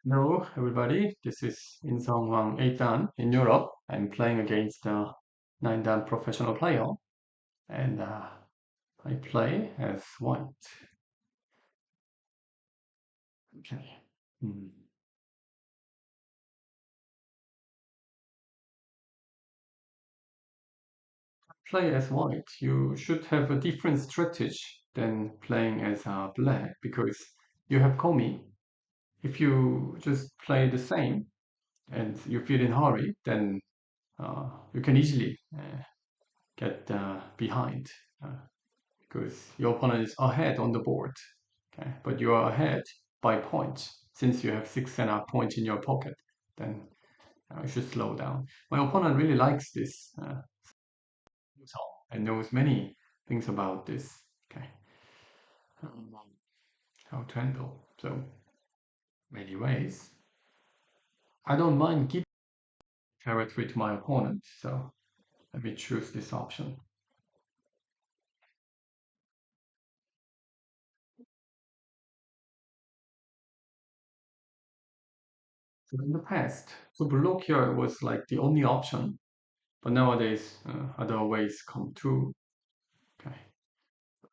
Hello, everybody. This is In Song Wang 8 Dan in Europe. I'm playing against a 9 Dan professional player, and I play as white. Okay. Hmm. Play as white. You should have a different strategy than playing as black because you have Komi. If you just play the same and you feel in hurry, then you can easily get behind. Because your opponent is ahead on the board. Okay, but you are ahead by points since you have 6.5 points in your pocket. Then you should slow down. My opponent really likes this song and knows many things about this. Okay, um, how to handle. So many ways. I don't mind giving territory to my opponent. So let me choose this option. So in the past, to block here was like the only option, but nowadays other ways come too. Okay.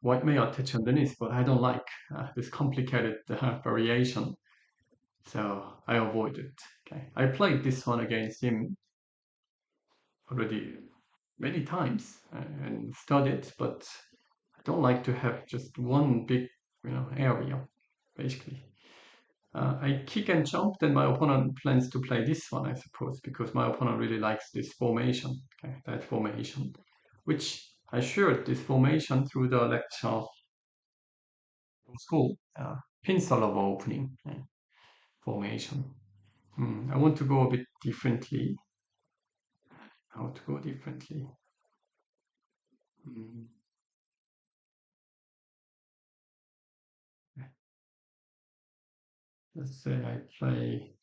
White may attach underneath, but I don't like this complicated variation, so I avoid it. Okay, I played this one against him already many times and studied, but I don't like to have just one big, area, basically. I kick and jump, then my opponent plans to play this one, I suppose, because my opponent really likes this formation, okay, that formation, which I shared this formation through the lecture school, pin solo opening formation. I want to go a bit differently. How to go differently? Mm, let's say I play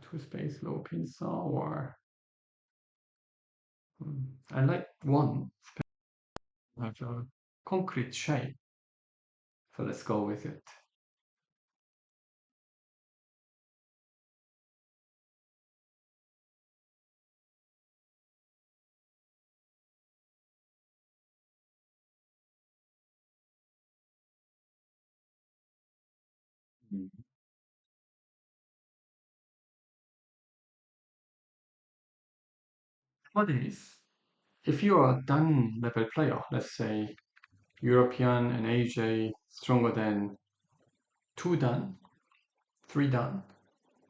two space low pin saw, or I like one have a concrete shape. So let's go with it. Mm. What is if you are a Dan level player, let's say European and AJ stronger than 2 Dan, 3 Dan,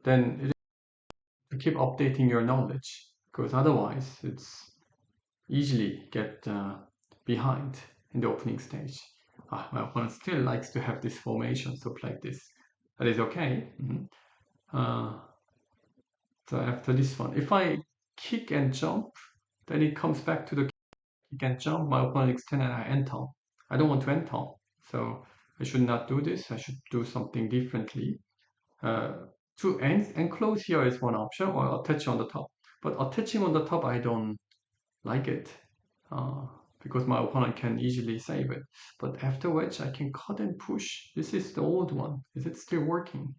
then it to keep updating your knowledge because otherwise it's easily get behind in the opening stage. My opponent still likes to have this formation, so play this. That is okay. So after this one, if I kick and jump, then it comes back to the kick and jump. My opponent extend and I enter. I don't want to enter, so I should not do this. I should do something differently. Uh, to enclose here is one option, or attach on the top. But attaching on the top, I don't like it uh, because my opponent can easily save it. But afterwards, I can cut and push. This is the old one. Is it still working?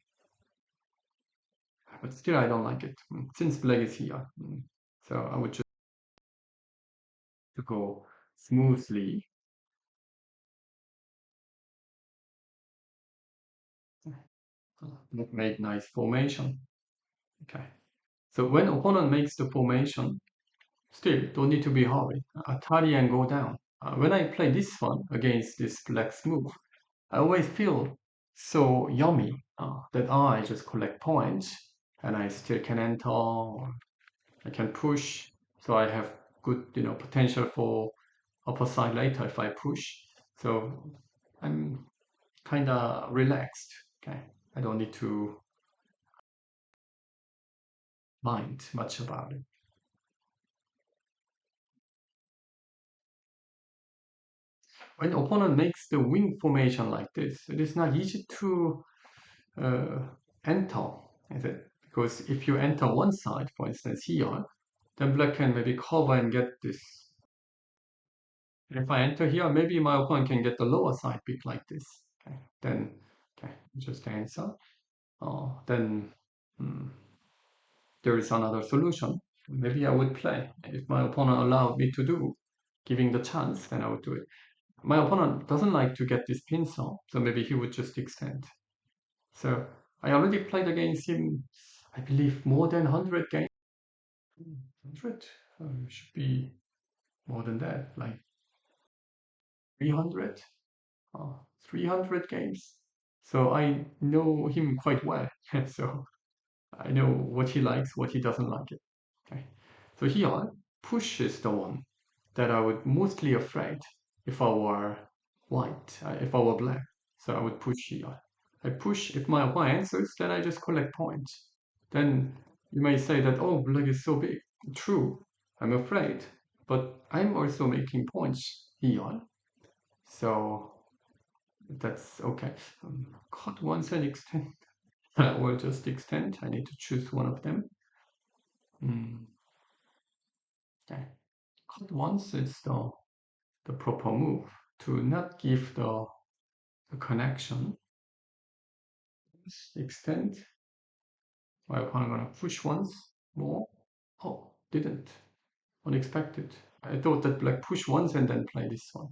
But still, I don't like it since black is here. So I would just to go smoothly. Make nice formation. Okay. So when opponent makes the formation, still don't need to be hurry. Atari and go down. When I play this one against this black smooth, I always feel so yummy that I just collect points and I still can enter, or I can push. So I have good, potential for upper side later if I push. So I'm kind of relaxed. Okay, I don't need to mind much about it. When opponent makes the wing formation like this, it is not easy to uh, enter, is it? Because if you enter one side, for instance here, then black can maybe cover and get this. And if I enter here, maybe my opponent can get the lower side bit like this. Okay, then okay, just answer. Then Hmm, there is another solution. Maybe I would play. If my opponent allowed me to do, giving the chance, then I would do it. My opponent doesn't like to get this pincer, so maybe he would just extend. So I already played against him, I believe, more than 100 games. 100? Should be more than that, like 300? 300 games. So I know him quite well. So I know what he likes, what he doesn't like it. Okay. So here, push is the one that I would mostly afraid if I were white, if I were black. So I would push here. I push, if my opponent answers, then I just collect points. Then you may say that, oh, black is so big. True, I'm afraid, but I'm also making points here. So that's okay. Cut once and extend. I will just extend. I need to choose one of them. Mm, okay. Cut once is the proper move to not give the connection. Extend. My opponent gonna push once more. Oh, didn't. Unexpected. I thought that black push once and then play this one.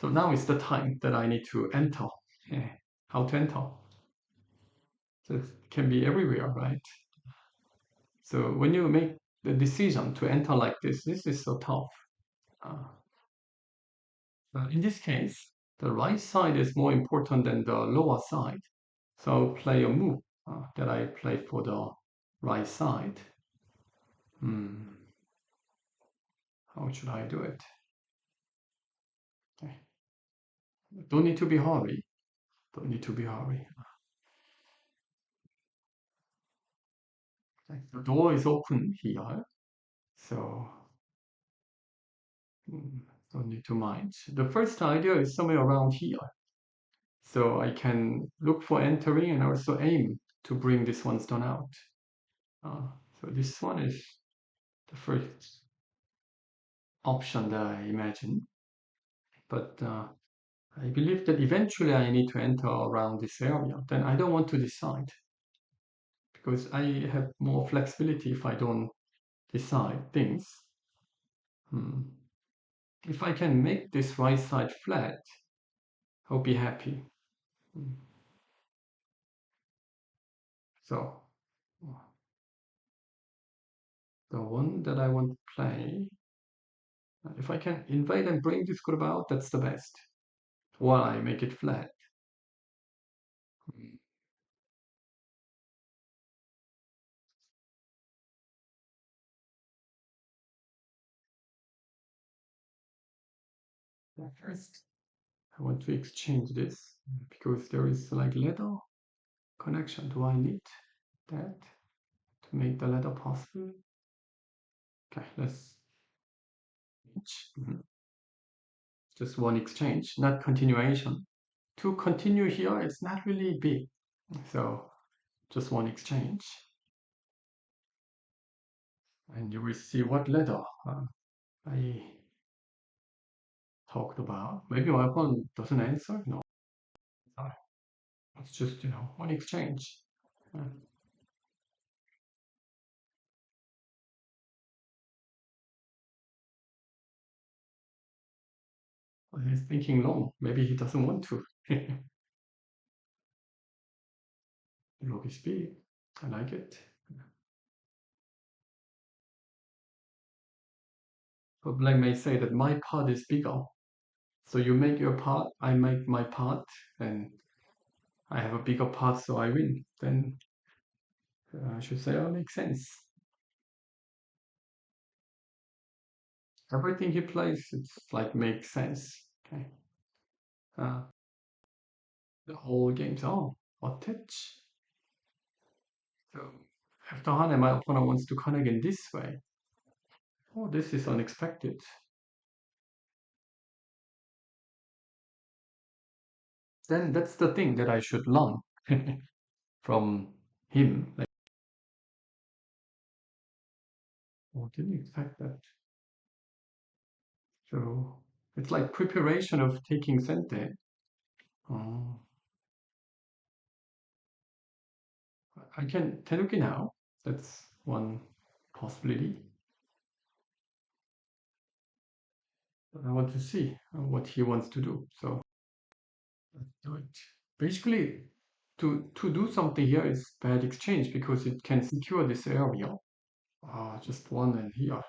So now is the time that I need to enter. Yeah. How to enter? So it can be everywhere, right? So when you make the decision to enter like this is so tough. Uh, in this case, the right side is more important than the lower side. So I'll play a move that I play for the right side. Hmm. How should I do it? Okay. Don't need to be hurry. Don't need to be hurry. Okay. The door is open here, so hmm, don't need to mind. The first idea is somewhere around here. So I can look for entering and also aim to bring this one stone out. Uh, so this one is the first option that I imagine. But I believe that eventually I need to enter around this area. Then I don't want to decide because I have more flexibility if I don't decide things. Hmm. If I can make this right side flat, I'll be happy. Hmm. So the one that I want to play, if I can invade and bring this group out, that's the best. While I make it flat. Hmm. First, I want to exchange this because there is like ladder connection. Do I need that to make the ladder possible? Okay, let's mhm. Just one exchange, not continuation. To continue here, it's not really big. So just one exchange. And you will see what ladder I talked about. Maybe my opponent doesn't answer. No, it's just, one exchange. Uh, he's thinking long. Maybe he doesn't want to. Rook is big. I like it. But black may say that my part is bigger. So you make your part, I make my part, and I have a bigger part, so I win. Then I should say, oh, makes sense. Everything he plays, it's like makes sense. Okay. Uh, the whole game's on. What touch? So after Hane, my opponent wants to connect in this way. Oh, this is unexpected. Then that's the thing that I should learn from him. Like, oh, didn't expect that. So it's like preparation of taking Sente. Oh, I can Tenuki now. That's one possibility. I want to see what he wants to do. So let's do it. Basically, to do something here is bad exchange because it can secure this area. Just one and here.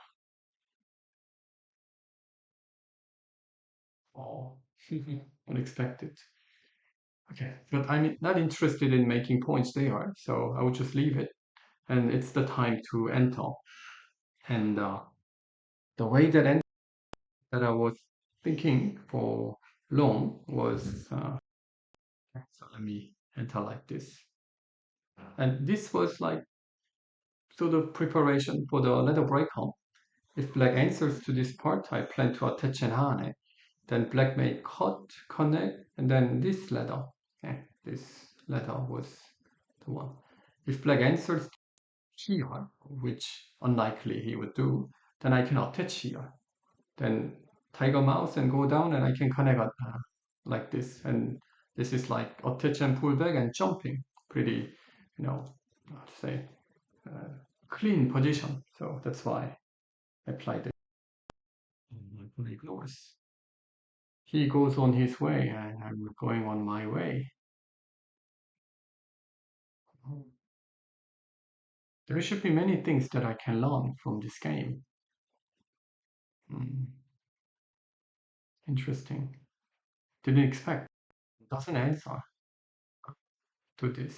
Oh, unexpected. Okay, but I'm not interested in making points there, so I will just leave it. And it's the time to enter. And the way that I was thinking for long was so let me enter like this. And this was like sort of preparation for the letter breakup. If black answers to this part, I plan to attach an hane. Then black may cut, connect, and then this letter. Okay, this letter was the one. If black answers here, which unlikely he would do, then I can attach here. Then tiger mouse and go down and I can connect like this. And this is like attach and pull back and jumping. Pretty, how to say, uh, clean position. So that's why I applied it. He ignores. He goes on his way and I'm going on my way. There should be many things that I can learn from this game. Hmm, interesting. Didn't expect. Doesn't answer to this.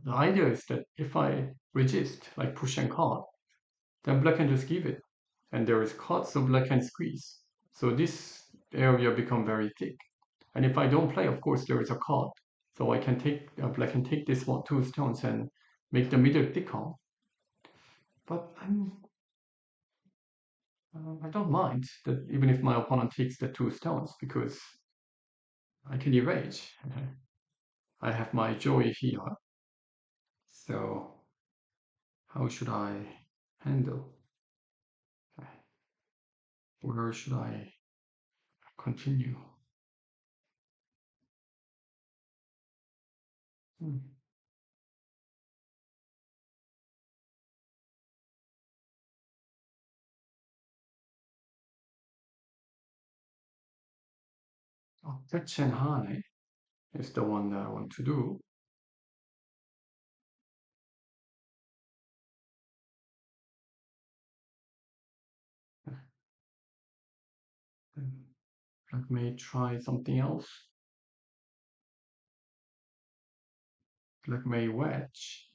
The idea is that if I resist, like push and cut, then black can just give it. And there is cut, so black can squeeze. So this area become very thick. And if I don't play, of course, there is a cut. So I can take, black can take this one, two stones and make the middle thicker. But I don't mind that even if my opponent takes the two stones because I can erase. I have my joy here. So how should I handle? Where should I continue? Hmm. Oh, Tetchen Hane is the one that I want to do. Let me try something else. Let me wedge.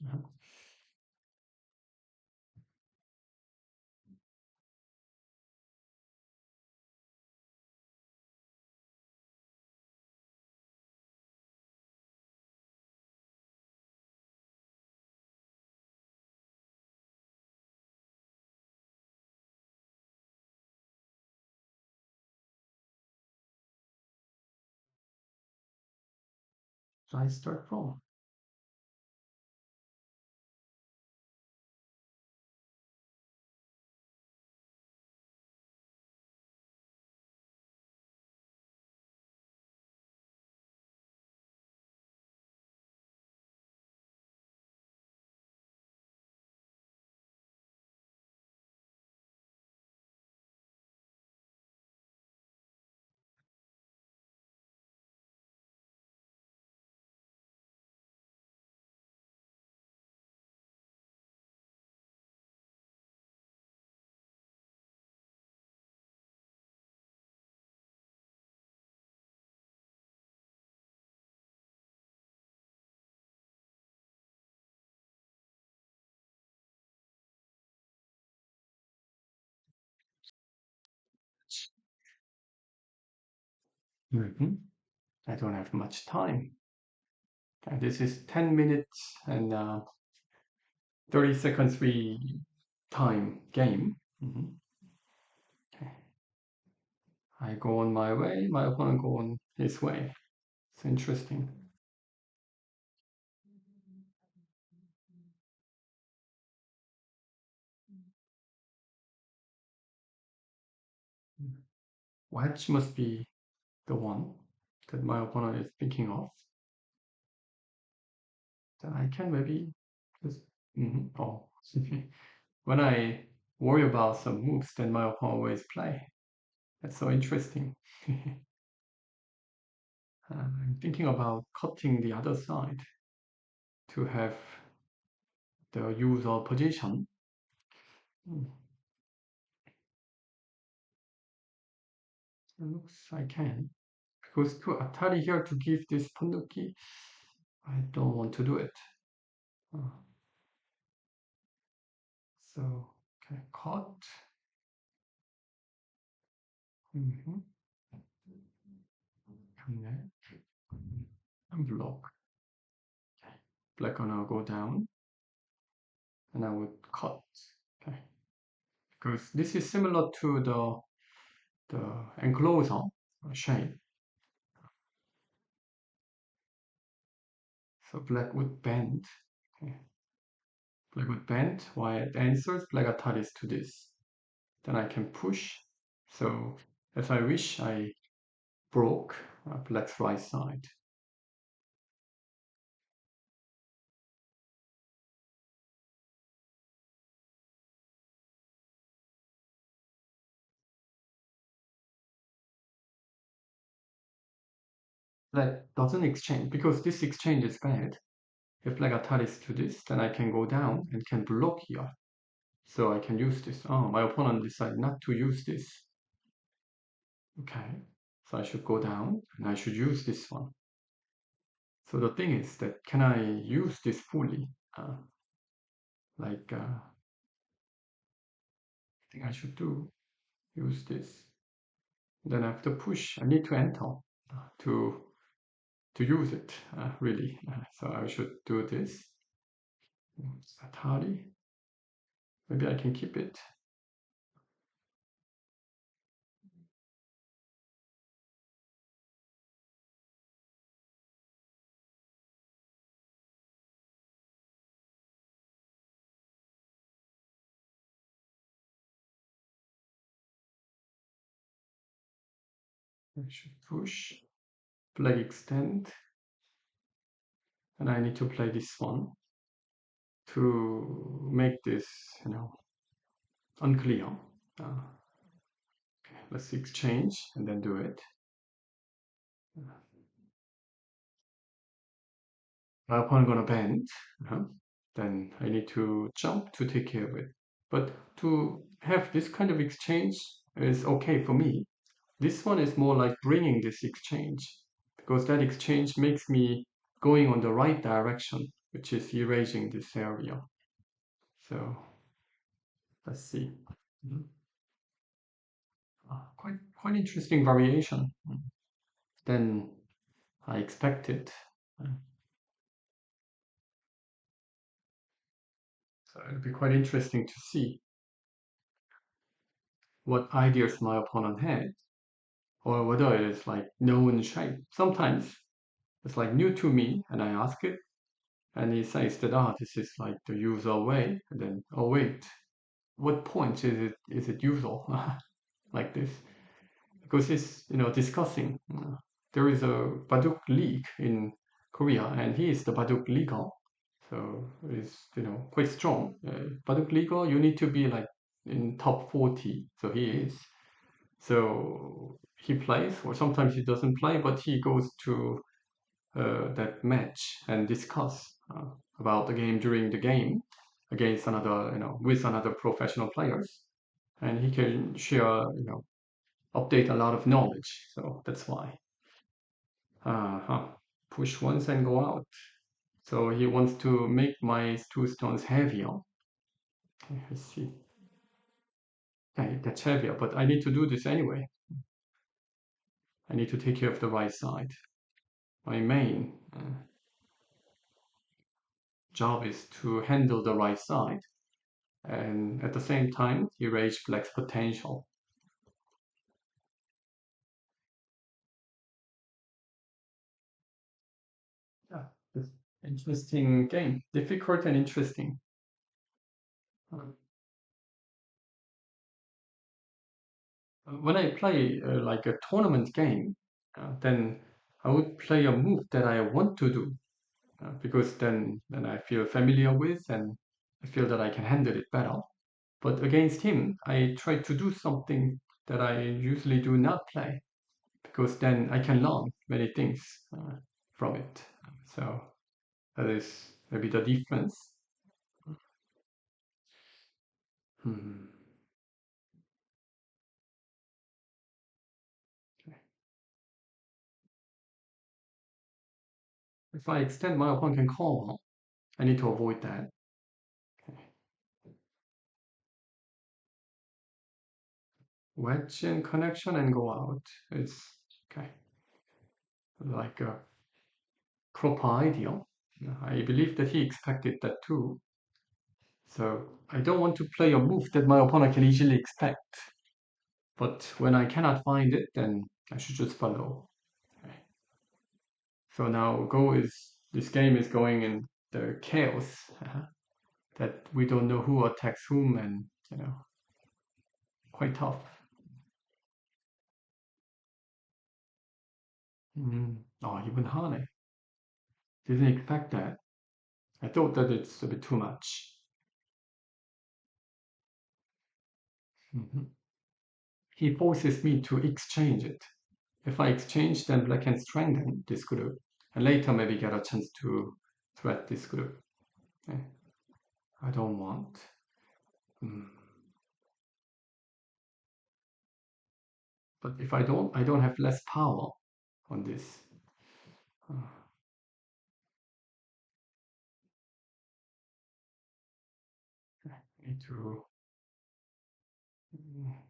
Should I start from? Mhm. I don't have much time. This is 10 minutes and 30 seconds we time game. Okay. I go on my way, my opponent go on his way. It's interesting. Wedge must be the one that my opponent is thinking of. Then I can maybe just oh when I worry about some moves, then my opponent always play. That's so interesting. I'm thinking about cutting the other side to have the user position. Hmm, looks I can. Because to Atari here to give this punduki, I don't want to do it. Uh, so, okay, cut. Mm-hmm. And block. Okay. Black gonna go down, and I would cut. Okay, because this is similar to the enclosure shape. So black would bend. Okay. Black would bend while it answers black attaches to this. Then I can push. So if I wish, I broke black's right side. Black doesn't exchange because this exchange is bad. If black attaches to this, then I can go down and can block here. So I can use this. Oh, my opponent decided not to use this. Okay, so I should go down and I should use this one. So the thing is that can I use this fully? Like, I think I should use this. Then I have to push. I need to enter to to use it really. So I should do this. Atari. Maybe I can keep it. I should push. Play extend. And I need to play this one to make this, unclear. Okay, let's exchange and then do it. My opponent gonna bend. uh Then I need to jump to take care of it. But to have this kind of exchange is okay for me. This one is more like bringing this exchange because that exchange makes me going on the right direction, which is erasing this area. So let's see. Mhm. Quite interesting variation than I expected. Uh, So it'll be quite interesting to see what ideas my opponent had, or whether it is like known shape. Sometimes it's like new to me, and I ask it, and he says that this is like the usual way, and then oh wait, what point is it usual like this? Because it's discussing. There is a Baduk League in Korea, and he is the Baduk leaguer, so it's quite strong. Baduk leaguer, you need to be like in top 40, so he is. So he plays, or sometimes he doesn't play, but he goes to that match and discuss about the game during the game against another, with another professional players, and he can share, update a lot of knowledge. So that's why. Uh-huh. Push once and go out. So he wants to make my two stones heavier. Okay, I see. Okay, that's heavier, but I need to do this anyway. I need to take care of the right side. My main job is to handle the right side and at the same time erase black's potential. Yeah, it's interesting game. Difficult and interesting. Uh, When I play like a tournament game, then I would play a move that I want to do because then I feel familiar with and I feel that I can handle it better. But against him, I try to do something that I usually do not play because then I can learn many things from it. So that is maybe the difference. Hmm. If I extend, my opponent can call. I need to avoid that. Wedge in connection and go out. It's okay. Like a proper idea. I believe that he expected that too. So I don't want to play a move that my opponent can easily expect. But when I cannot find it, then I should just follow. Okay. So now go is this game is going in the chaos that we don't know who attacks whom, and quite tough. Oh, even Hane didn't expect that. I thought that it's a bit too much. Mhm. He forces me to exchange it. If I exchange, then black can strengthen this group, and later maybe get a chance to threat this group. Eh, I don't want. Mm. But if I don't have less power on this. Uh, I need to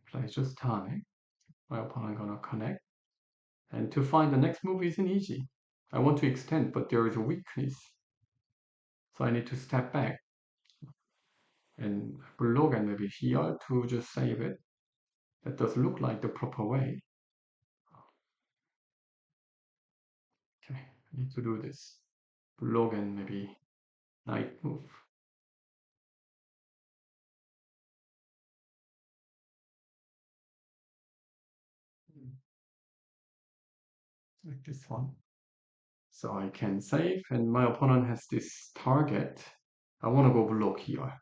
play just time. My opponent gonna connect, and to find the next move isn't easy. I want to extend, but there is a weakness, so I need to step back and block and maybe here to just save it. That does look like the proper way. Okay, I need to do this. Block and maybe knight move. Like this one. So I can save, and my opponent has this target. I want to go block here.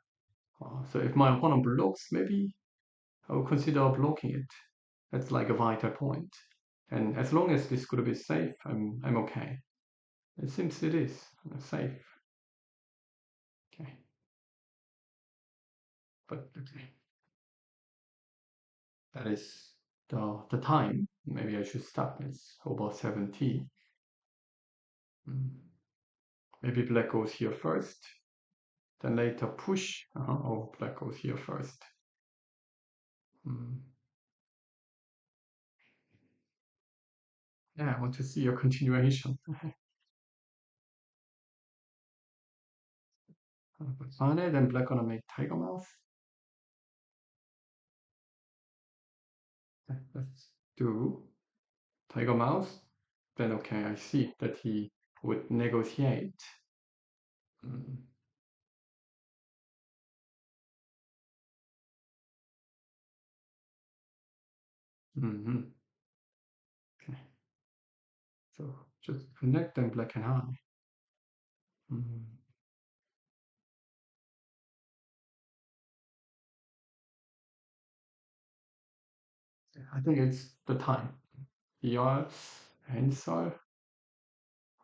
So if my opponent blocks, maybe I will consider blocking it. That's like a vital point. And as long as this group is safe, I'm okay. It seems it is safe. Okay, but okay. That is the time. Maybe I should stop. It's over 70. Mm. Maybe black goes here first, then later push. Oh, black goes here first. Mm. Yeah, I want to see your continuation. On it, then black gonna make tiger mouth. Let's do tiger mouth. Then okay, I see that he would negotiate. Mm. Mhm. Okay, so just connect them black and high. Mm. I think it's the time. Your answer.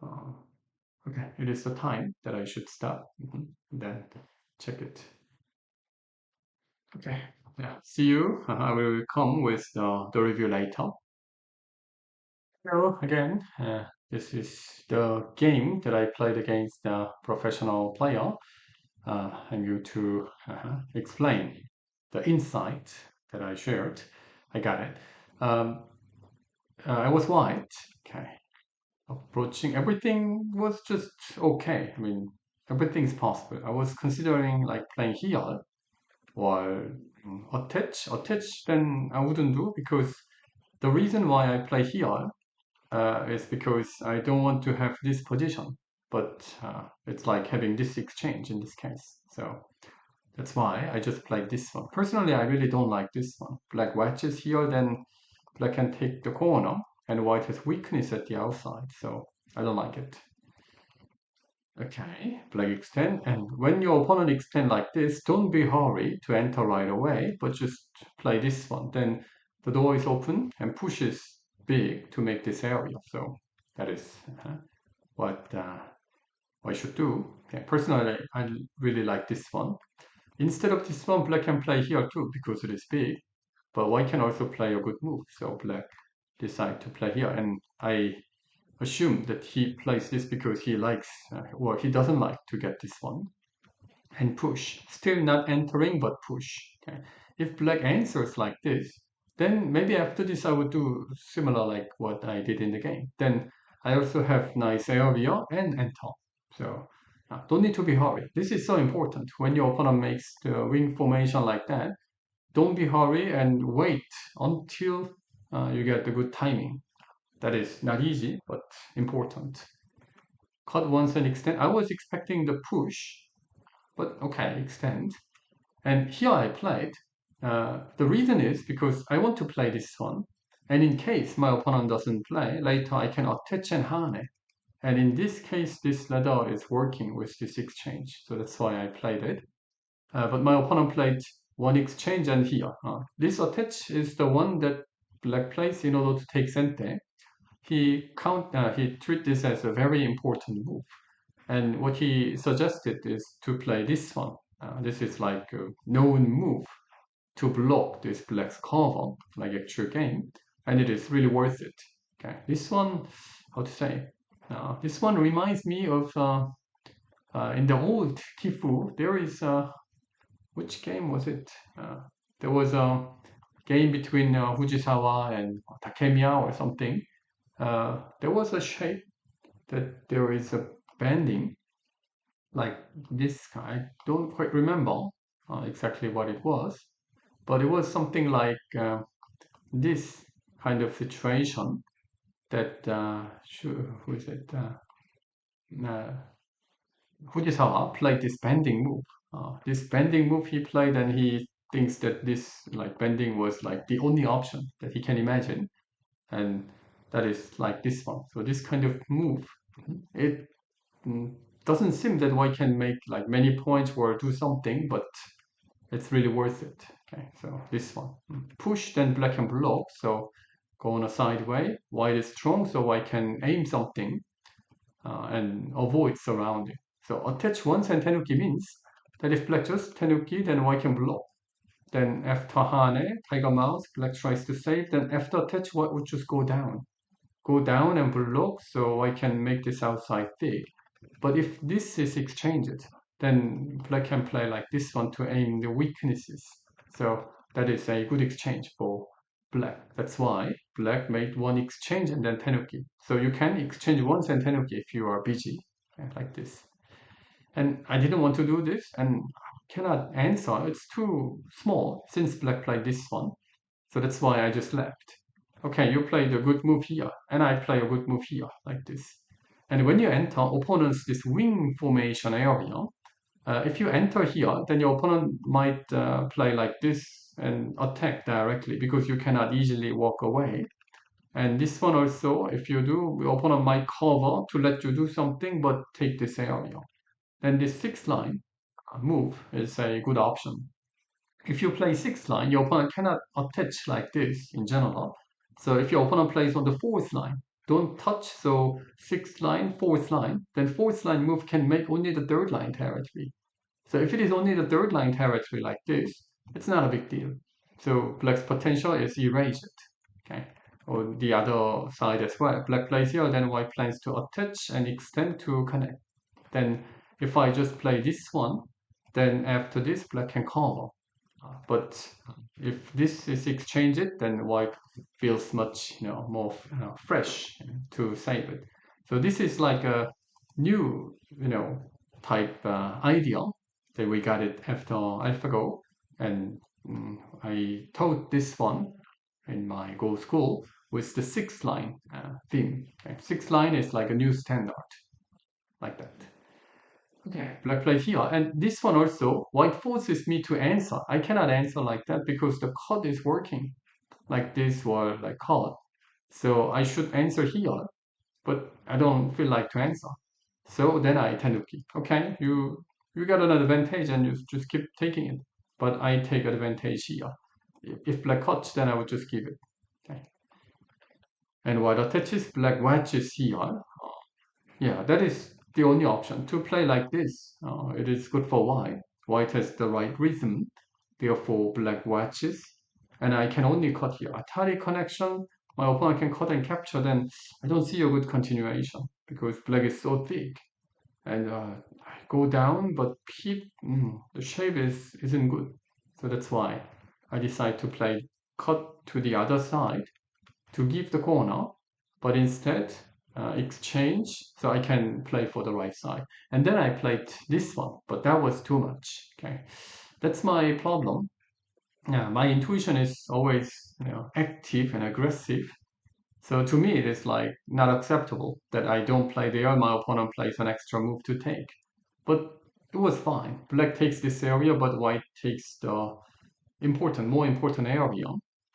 Uh, okay, it is the time that I should stop. Then check it. Okay, yeah. See you. I will come with the review later. Hello again. This is the game that I played against the professional player. I'm going to explain the insight that I shared. I got it. Um, I was white. Okay. Approaching everything was just okay. I mean, everything's possible. I was considering like playing here or attach, then I wouldn't do because the reason why I play here is because I don't want to have this position, but it's like having this exchange in this case. So That's why I just played this one. Personally, I really don't like this one. Black wedges here, then black can take the corner, and white has weakness at the outside, so I don't like it. Okay, black extend, and when your opponent extend like this, don't be hurry to enter right away, but just play this one. Then the door is open and pushes big to make this area. So that is what I should do. Okay, personally, I really like this one. Instead of this one, black can play here too because it is big, but white can also play a good move. So black decide to play here, and I assume that he plays this because he likes, or he doesn't like to get this one and push. Still not entering, but push. Okay. If black answers like this, then maybe after this I would do similar like what I did in the game. Then I also have nice area and enter. So don't need to be hurried. This is so important. When your opponent makes the wing formation like that, don't be hurry and wait until you get the good timing. That is not easy, but important. Cut once and extend. I was expecting the push, but okay, extend. And here I played. The reason is because I want to play this one. And in case my opponent doesn't play, later I can attach and hane. And in this case, this ladder is working with this exchange. So that's why I played it. But my opponent played one exchange and here. This attach is the one that black plays in order to take center. He treat this as a very important move. And what he suggested is to play this one. This is like a known move to block this black's cover, like actual game, and it is really worth it. Okay, this one, how to say? This one reminds me of in the old Tifu. There is which game was it? There was a game between Fujisawa and Takemiya or something. There was a shape that there is a bending like this guy. I don't quite remember exactly what it was, but it was something like this kind of situation that who is it? Uh, Fujisawa played this bending move. This bending move he played, and he thinks that this like bending was like the only option that he can imagine, and that is like this one. So this kind of move, it mm, doesn't seem that white can make like many points or do something, but it's really worth it. Okay, so this one. Push, then black can block, so go on a side way. White is strong, so white can aim something and avoid surrounding. So attach once and tenuki means that if black just tenuki, then white can block. Then after hane, tiger mouse, black tries to save, then after attach, white would just go down. Go down and block, so I can make this outside big. But if this is exchanged, then black can play like this one to aim the weaknesses. So that is a good exchange for black. That's why black made one exchange and then tenuki. So you can exchange once and tenuki if you are busy, like this. And I didn't want to do this and cannot answer. It's too small since black played this one. So that's why I just left. Okay, you played a good move here, and I play a good move here, like this. And when you enter opponent's this wing formation area, if you enter here, then your opponent might play like this and attack directly because you cannot easily walk away. And this one also, if you do, your opponent might cover to let you do something, but take this area. Then this sixth line move is a good option. If you play sixth line, your opponent cannot attach like this in general. So if your opponent plays on the fourth line, don't touch. So sixth line, fourth line, then fourth line move can make only the third line territory. So if it is only the third line territory like this, it's not a big deal. So black's potential is erased. Okay. Or the other side as well. Black plays here, then white plans to attach and extend to connect. Then if I just play this one, then after this black can cover. But if this is exchanged, then white feels much more fresh to save it. So this is like a new type idea that we got it after AlphaGo, and I taught this one in my Go school with the six line theme. Okay? Six line is like a new standard, like that. Okay, black played here, and this one also, white forces me to answer. I cannot answer like that because the cut is working like this or like cut. So I should answer here, but I don't feel like to answer. So then I tend to keep. Okay, you got an advantage and you just keep taking it. But I take advantage here. If black cuts, then I would just give it. Okay. And white attaches, black wedges here. Yeah, that is the only option. To play like this, it is good for white. White has the right rhythm, therefore black wedges. And I can only cut here. Atari connection, my opponent can cut and capture, then I don't see a good continuation because black is so thick. And I go down, but the shape isn't good. So that's why I decide to play cut to the other side to give the corner, but instead exchange so I can play for the right side. And then I played this one, but that was too much. Okay, that's my problem. Yeah, my intuition is always active and aggressive. So to me, it is like not acceptable that I don't play there. My opponent plays an extra move to take, but it was fine. Black takes this area, but white takes the more important area.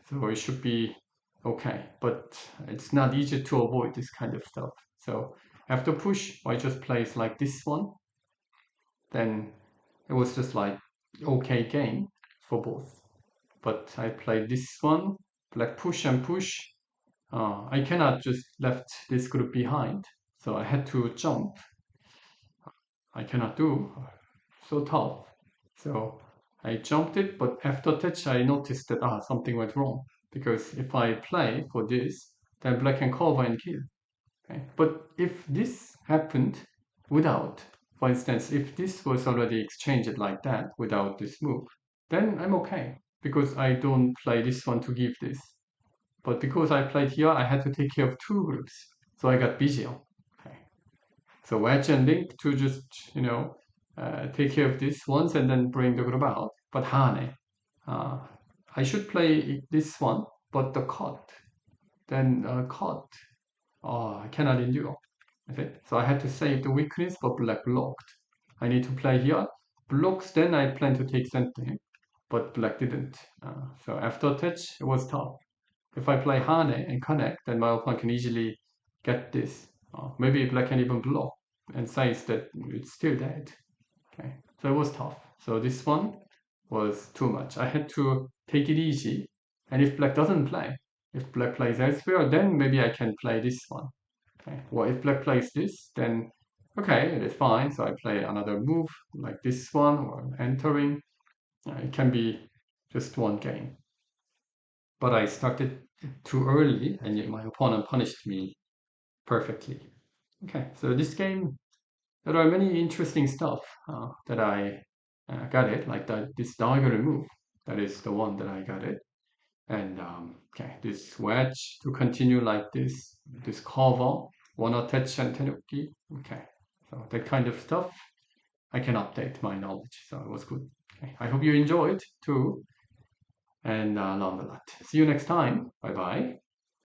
So it should be okay. But it's not easy to avoid this kind of stuff. So after push, I just plays like this one. Then it was just like okay game for both. But I played this one, like push and push. I cannot just left this group behind. So I had to jump. I cannot do. So tough. So I jumped it, but after touch, I noticed that something went wrong. Because if I play for this, then black can cover and kill. Okay? But if this happened without, for instance, if this was already exchanged like that without this move, then I'm okay. Because I don't play this one to give this. But because I played here, I had to take care of two groups. So I got busier. Okay. So wedge and link to just, take care of this once and then bring the group out. But Hane, uh, I should play this one, but the cut, then cut, I cannot endure. Okay? So I had to save the weakness, but black blocked. I need to play here. Blocks, then I plan to take center, but black didn't. So after touch, it was tough. If I play Hane and connect, then my opponent can easily get this. Maybe black can even block and says that it's still dead. Okay, so it was tough. So this one was too much. I had to take it easy. And if black doesn't play, if black plays elsewhere, then maybe I can play this one. Okay. Well, if black plays this, then okay, it is fine. So I play another move like this one or entering. It can be just one game. But I started too early, and yet my opponent punished me perfectly. Okay, so this game, there are many interesting stuff that I got it, like that this diagonal move. That is the one that I got it. And okay, this wedge to continue like this cover, one attach and tenuki. Okay, so that kind of stuff, I can update my knowledge. So it was good. Okay, I hope you enjoyed too and learned a lot. See you next time. Bye bye.